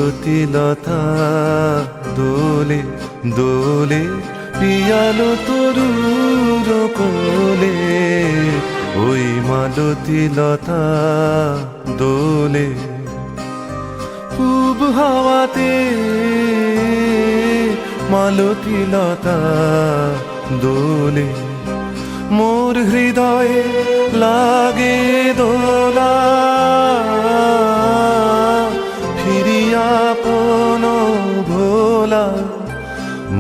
মালতী লতা দোলে দোলে পিয়ালো তরুর কোলে, ওই মালতী লতা দোলে। পূব হাওয়াতে মালতী লতা দোলে, মোর হৃদয়ে লাগে দোলা, ফিরিয়া আপন ভোলা।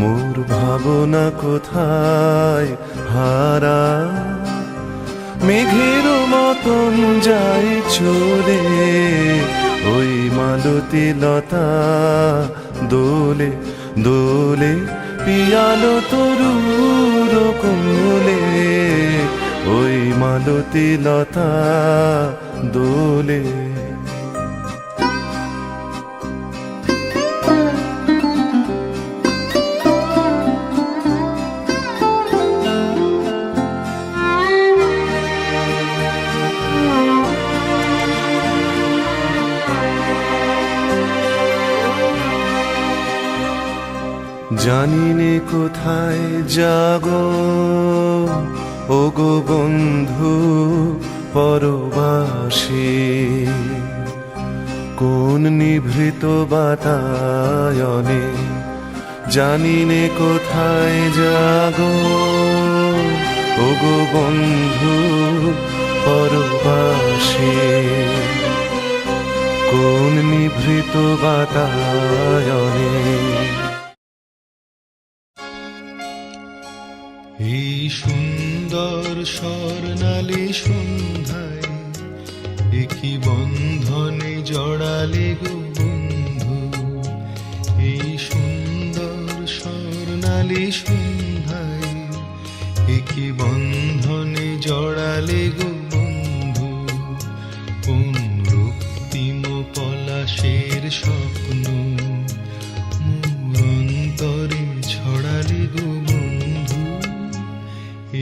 মোর ভাবনা কোথায় হারা, মেঘের মতন যাই চলে, ওই মালতী লতা দোলে দোলে পিয়ালো তরুর কোলে, ওই মালতী লতা দোলে। জানিনে কোথায় যাগো ওগো বন্ধু পরবাসী, কোন নিভৃত বাতায়নে। জানিনে কোথায় যাগো ওগো বন্ধু পরবাসী, কোন নিভৃত বাতায়নে। এই সুন্দর স্বর্ণালী সন্ধ্যায় একই বন্ধনে জড়ালে গো বন্ধু, এই সুন্দর স্বর্ণালী সন্ধ্যায় একই বন্ধনে জড়ালে গো বন্ধু। কোন রক্তিম পলাশের স্বপ্ন মোর অন্তরে ছড়ালে গো বন্ধু,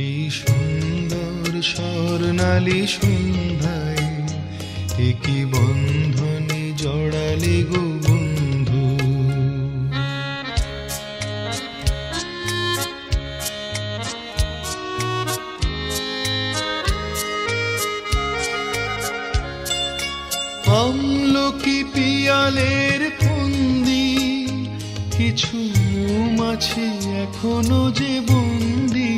এই সুন্দর স্বর্ণালী সন্ধ্যায় একই বন্ধনে জড়ালে গো বন্ধু। আমলকি পিয়ালের ফন্দি, কিছু মৌমাছি এখনো যে বন্দি।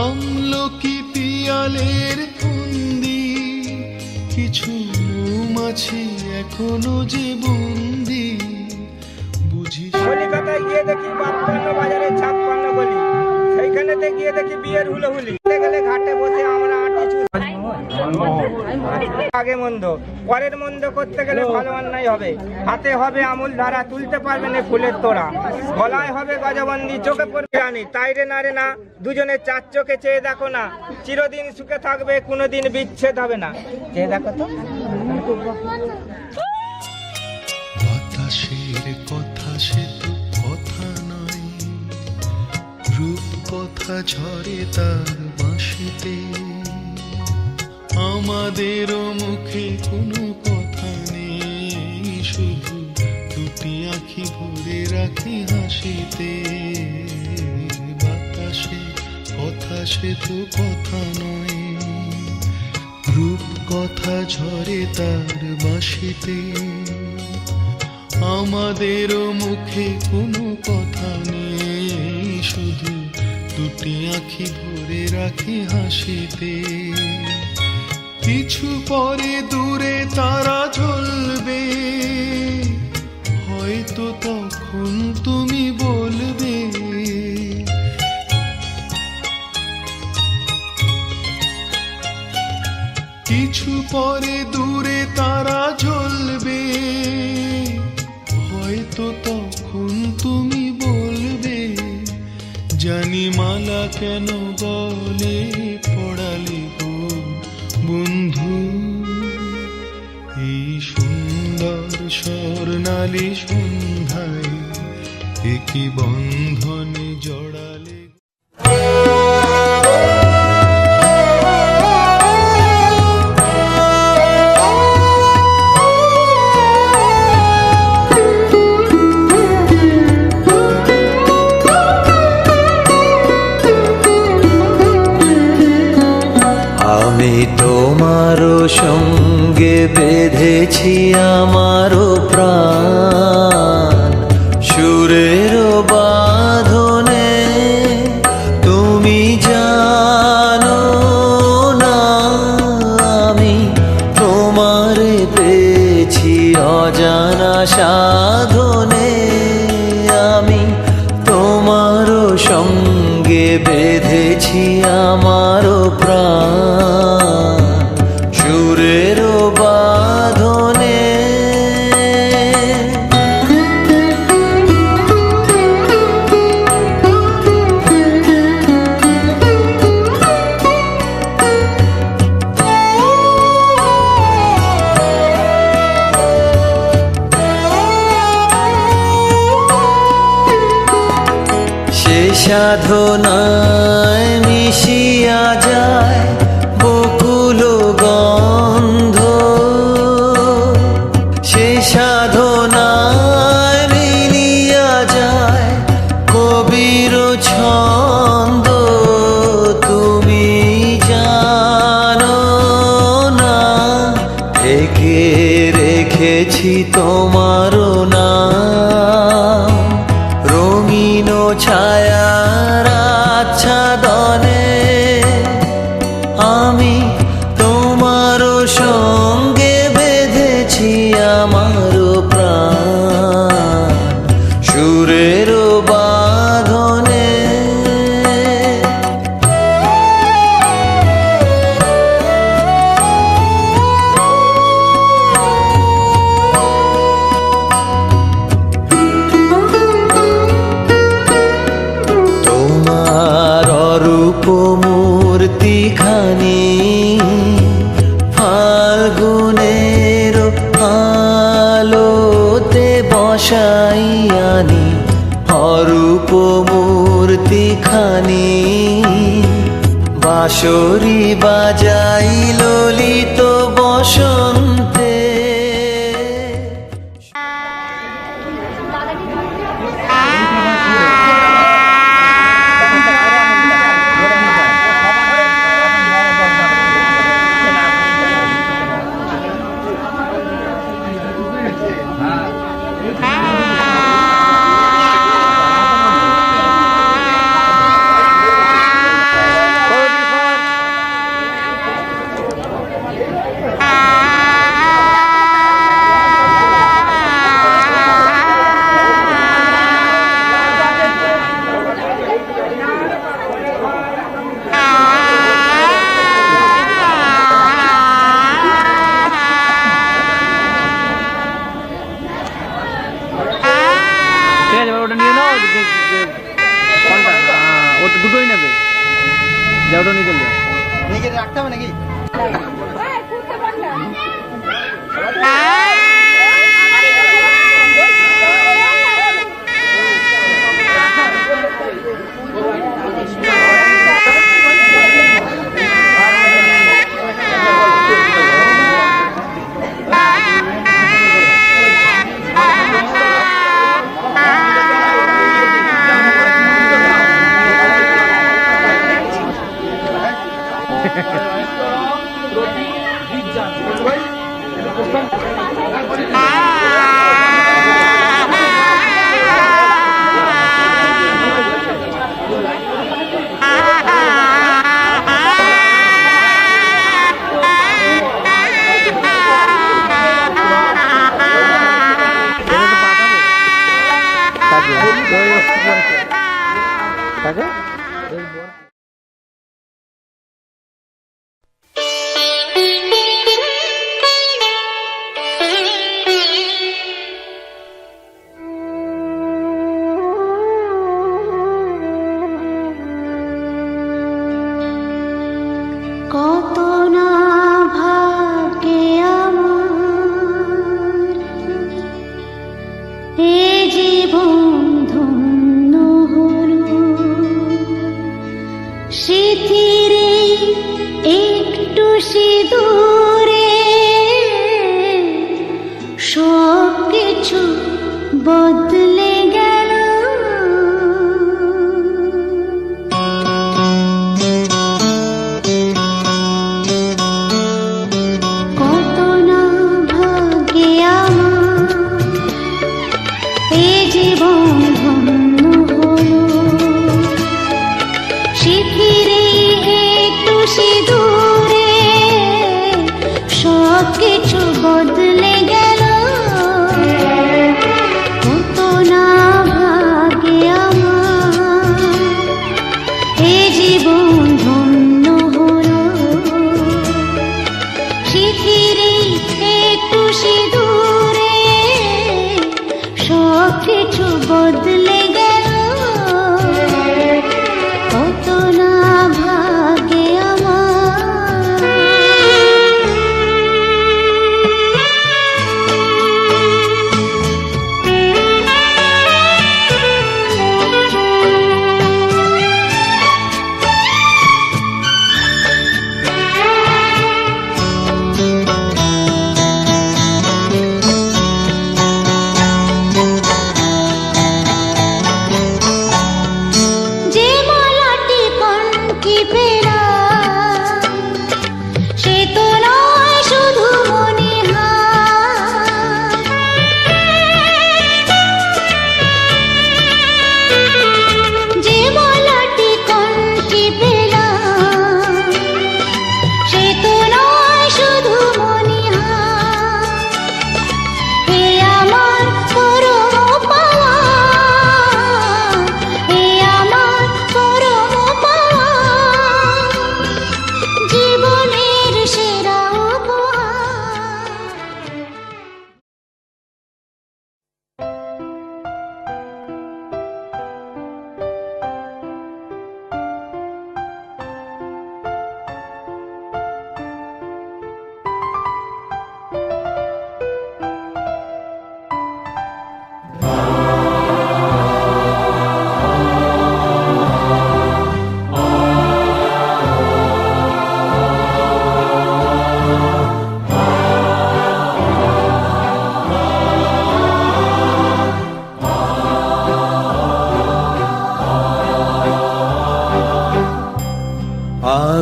আমলকি পিয়ালের ফন্দি, কিছু মৌমাছি এখনো যে বন্দি। বুঝিস কলিকাতায় গিয়ে দেখি 52 বাজারে 56 গলি, সেইখানেতে গিয়ে দেখি বিয়ের হুলোহুলি। গেলে ঘাটে বসে আমরা আগে মন্দ পরের মন্দ করতে গেলে ভালো অন্যায় হবে। হাতে হবে আমুল ধারা, তুলতে পারবে না ফুলের তোড়া, গলায় হবে গজবন্দি, চোখে পড়বে রানী। তাই রে না রে না, দুজনে চার চোখে চেয়ে দেখো না, চিরদিন সুখে থাকবে, কোনোদিন বিচ্ছেদ হবে না। চেয়ে দেখো তো। বাতাসের কথা সে তো কথা নয়, রূপ কথা ঝরে তার বাঁশিতে। আমাদেরও মুখে কোনো কথা নেই, শুধু দুটি আঁখি ভরে রাখি হাসিতে। বাতাসে কথা সে তো কথা নয়, রূপ কথা ঝরে তার বাঁশিতে। আমাদেরও মুখে কোনো কথা নেই, শুধু দুটি আঁখি ভরে রাখি হাসিতে। কিছু পরে দূরে তারা জ্বলবে, হয়তো তখন তুমি বলবে, কিছু পরে দূরে তারা জ্বলবে, হয়তো তখন তুমি বলবে, জানি মালা কেন বলে পড়ালে গো বন্ধু। এই সুন্দর স্বর্ণালী সন্ধ্যায় একই বন্ধনে জড়ালে। আমি তোমারও সঙ্গে বেঁধেছি আমারও প্রাণ সুরের বাঁধনে। তুমি জানো না আমি তোমারে পেয়েছি অজানা সাধনে। আমি তোমারও সঙ্গে বেঁধেছি আমারও প্রাণ সুরের বাঁধনে। সে সাধনায় মিশিয়া যায় বকুল গন্ধ। সে সাধনায় মিলিয়া যায় কবির ছন্দ। তুমি জানো না ঢেকে রেখেছি তোমারও নাম রঙিন ছায়ার আচ্ছাদনে। আমি তোমারও সঙ্গে বেঁধেছি আমারও প্রাণ সুরের বাঁধনে। তোমার অরূপ মূর্তিখানি ফাল্গুনের আলোতে বসাইয়ানি। অরূপ মূর্তিখানি বাঁশরি বাজাই ললিত বসন্তে। দুটোই নেবে যেটা নিয়ে চলবে রাখতে হবে নাকি? কত না ভাগ্যে আমার এ জীবন ধন্য হলো।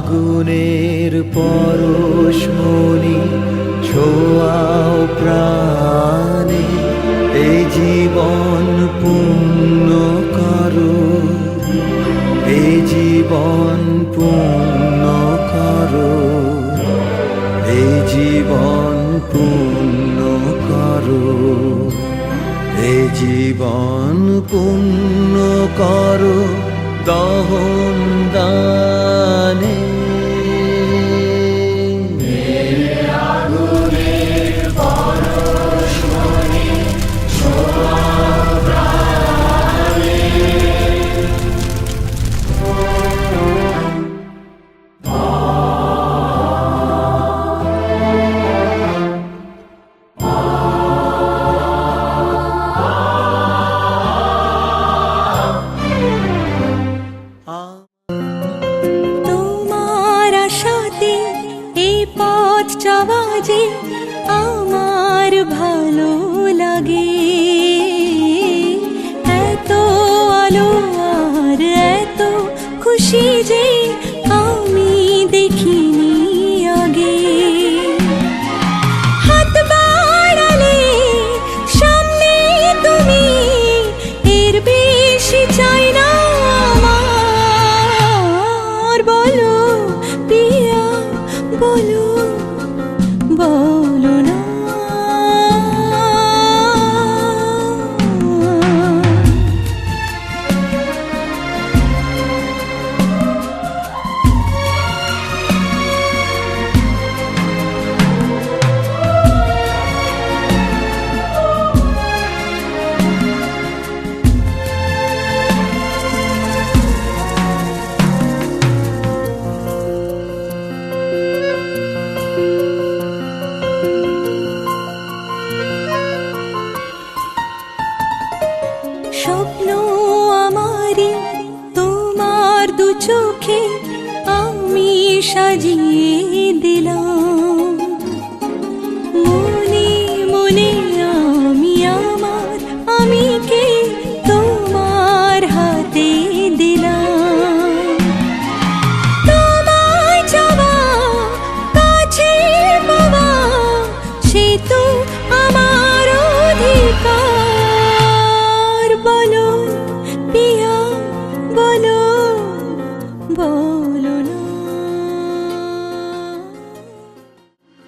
আগুনের পরশমণি ছোঁয়াও প্রাণে এই জীবন পূর্ণ করো, এই জীবন পূর্ণ করো, এই জীবন পূর্ণ করো, এই জীবন পূর্ণ করো দহন দানে। তোমার আশাতে এই পথ চলা যে আমার ভালো লাগে, এত আলো আর এত খুশি যে আমি দেখিনি আগে। হাত বাড়ালে সামনে তুমি, এর বেশি চাই না আমার। বলো পিয়া বলো, বলো না। স্বপ্ন আমারি তোমার দু চোখে আমি সাজিয়ে দিলাম, মনে মনে আমি আমার আমিকে তোমার হাতে দিলাম। তোমায় চাওয়া কাছে পাওয়া সে তো